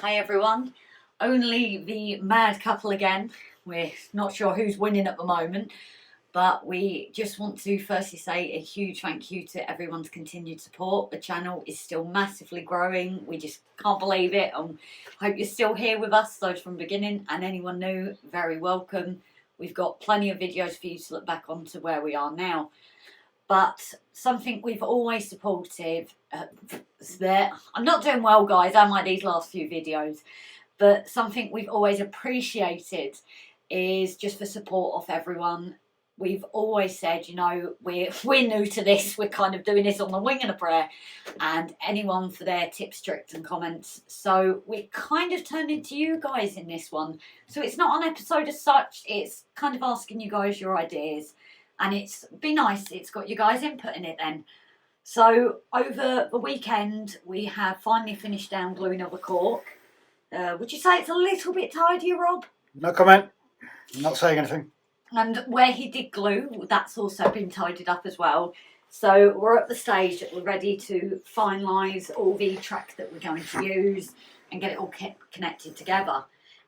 Hi everyone, only the mad couple again. We're not sure who's winning at the moment, but we just want to firstly say a huge thank you to everyone's continued support. The channel is still massively growing. We just can't believe it, and hope you're still here with us, those from the beginning, and anyone new, very welcome. We've got plenty of videos for you to look back on to where we are now. But something we've always supported, I'm not doing well, guys, am I, these last few videos? But something we've always appreciated is just the support of everyone. We've always said, you know, we're new to this. We're kind of doing this on the wing and a prayer. And anyone for their tips, tricks and comments. So we kind of turned into you guys in this one. So it's not an episode as such. It's kind of asking you guys your ideas. And it's been nice. It's got you guys input in it then. So over the weekend, we have finally finished down gluing up the cork. Would you say it's a little bit tidy, Rob? No comment. I'm not saying anything. And where he did glue, that's also been tidied up as well. So we're at the stage that we're ready to finalise all the track that we're going to use and get it all connected together.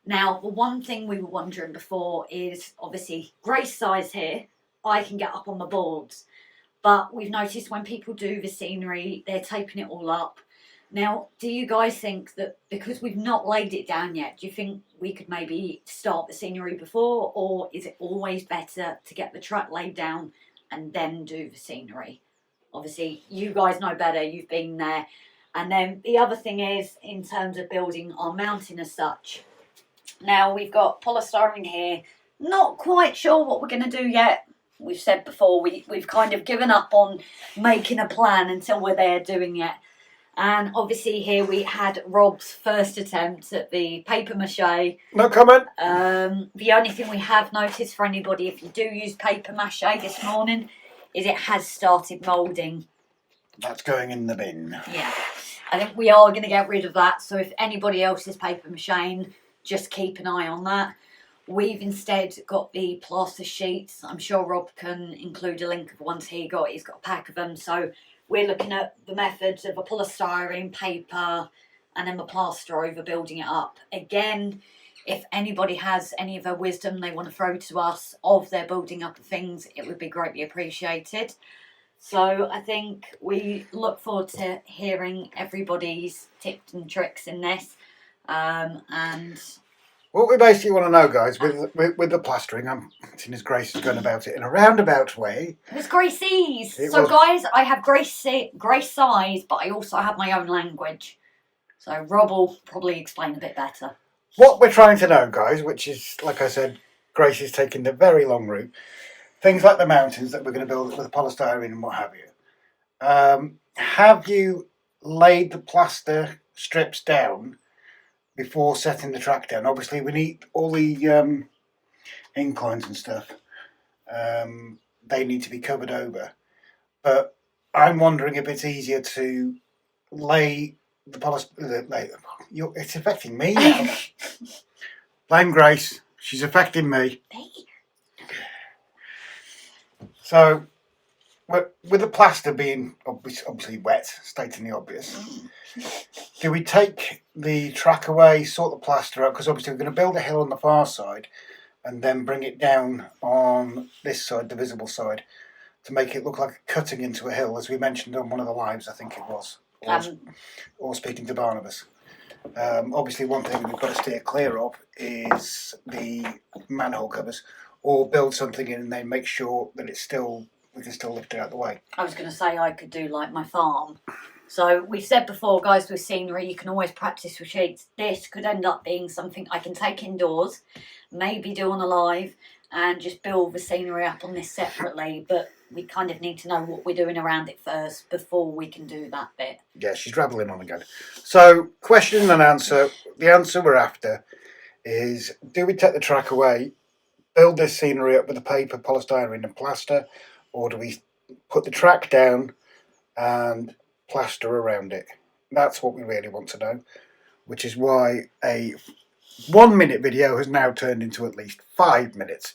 Now, the one thing we were wondering before is obviously Grace size here. I can get up on the boards, but we've noticed when people do the scenery, they're taping it all up. Now, do you guys think that because we've not laid it down yet, do you think we could maybe start the scenery before, or is it always better to get the track laid down and then do the scenery? Obviously, you guys know better, you've been there. And then the other thing is, in terms of building our mountain as such, now we've got polystyrene here, not quite sure what we're going to do yet. We've said before, we've kind of given up on making a plan until we're there doing it. And obviously here we had Rob's first attempt at the paper mache. No comment. The only thing we have noticed for anybody, if you do use paper mache this morning, is it has started moulding. That's going in the bin. Yeah, I think we are going to get rid of that. So if anybody else is paper macheing, just keep an eye on that. We've instead got the plaster sheets. I'm sure Rob can include a link of the ones he got. He's got a pack of them. So we're looking at the methods of a polystyrene, paper, and then the plaster over building it up. Again, if anybody has any of their wisdom they want to throw to us of their building up of things, it would be greatly appreciated. So I think we look forward to hearing everybody's tips and tricks in this. And what we basically want to know, guys, with the plastering, I'm seeing as Grace is going about it in a roundabout way. It was Gracie's. So, guys, I have Grace size, but I also have my own language. So Rob will probably explain a bit better. What we're trying to know, guys, which is, like I said, Grace is taking the very long route. Things like the mountains that we're going to build with polystyrene and what have you. Have you laid the plaster strips down before setting the track down? Obviously, we need all the inclines and stuff. They need to be covered over. But I'm wondering if it's easier to lay the polyester. It's affecting me now. Blame Grace. She's affecting me. So, with the plaster being obviously wet, stating the obvious, do we take the track away, sort the plaster out? Because obviously we're going to build a hill on the far side and then bring it down on this side, the visible side, to make it look like cutting into a hill, as we mentioned on one of the lives, I think it was, or speaking to Barnabas. Obviously one thing we've got to steer clear of is the manhole covers, or build something in and then make sure that we can still lift it out of the way. I was going to say I could do like my farm. So we've said before, guys, with scenery, you can always practice with sheets. This could end up being something I can take indoors, maybe do on a live, and just build the scenery up on this separately. But we kind of need to know what we're doing around it first before we can do that bit. Yeah, she's rattling on again. So, question and answer. The answer we're after is, do we take the track away, build this scenery up with the paper, polystyrene and plaster, or do we put the track down and plaster around it? That's what we really want to know, which is why a 1 minute video has now turned into at least 5 minutes,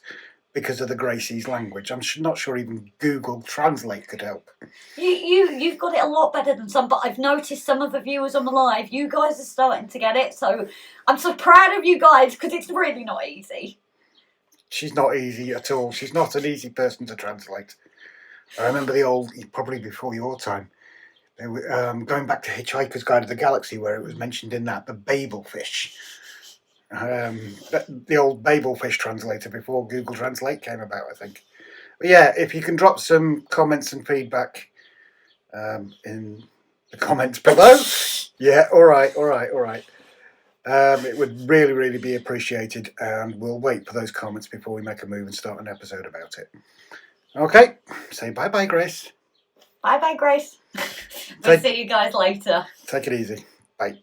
because of the Gracie's language. I'm not sure even Google Translate could help. You've got it a lot better than some, but I've noticed some of the viewers on the live, you guys are starting to get it, so I'm so proud of you guys because it's really not easy. She's not easy at all. She's not an easy person to translate. I remember the old, probably before your time, they were, going back to Hitchhiker's Guide to the Galaxy, where it was mentioned in that, the Babel fish. The old Babel fish translator before Google Translate came about, I think. But yeah, if you can drop some comments and feedback in the comments below. Yeah, all right. It would really, really be appreciated, and we'll wait for those comments before we make a move and start an episode about it. Okay, say bye-bye, Grace. Bye-bye, Grace. We'll see you guys later. Take it easy. Bye.